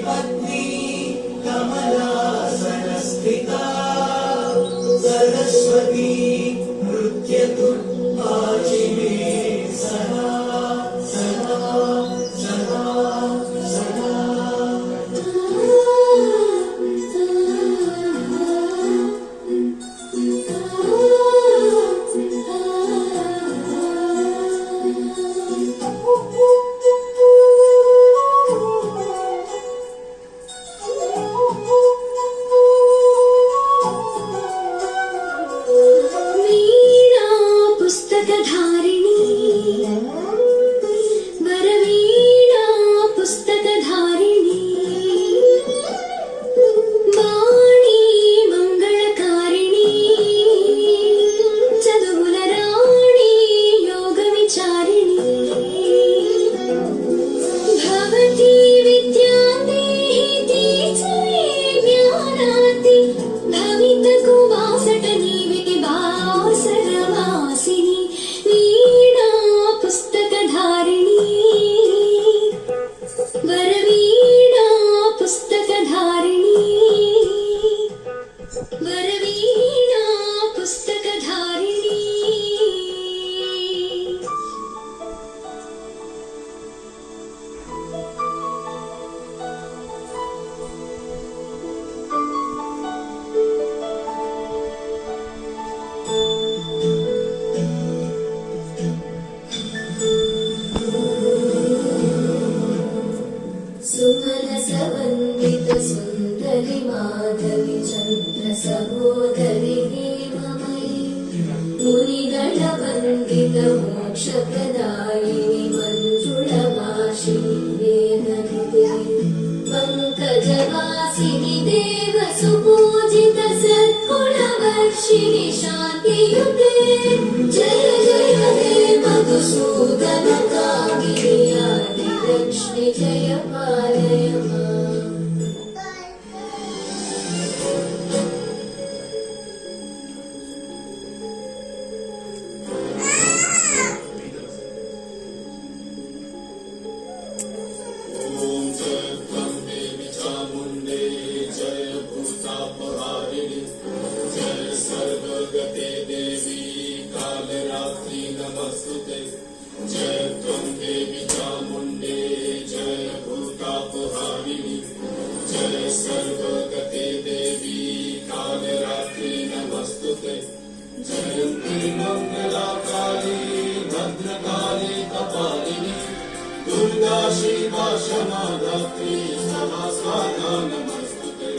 पत्नी कमलासनस्थिता सरस्वती नृत्यतु वाचिमे सदा सदा सदा सदा। सुन्दरि माधवी चन्द्र सहोदरि हेममयी मुनिगणवन्दित मोक्षप्रदायिनि मञ्जुळभाषिणि वेदनिते पङ्कजवासिनि देवसुपूजित सद्गुणवर्षिणि शान्तियुते जय जय हे मधुसूदन कामिनि आदिलक्ष्मि जय पालय माम्। जय त्वं देवी चामुण्डे जय भूतापहारिणि जय सर्वगते देवी कालरात्रि नमस्तुते। जयन्ती मङ्गलाकाली भद्रकाली कपालिनी दुर्गा शिवा क्षमा धात्री सदा स्वाहा नमस्तुते।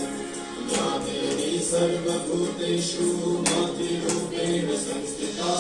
या देवी सर्वभूतेषु मातृरूपेण संस्थिता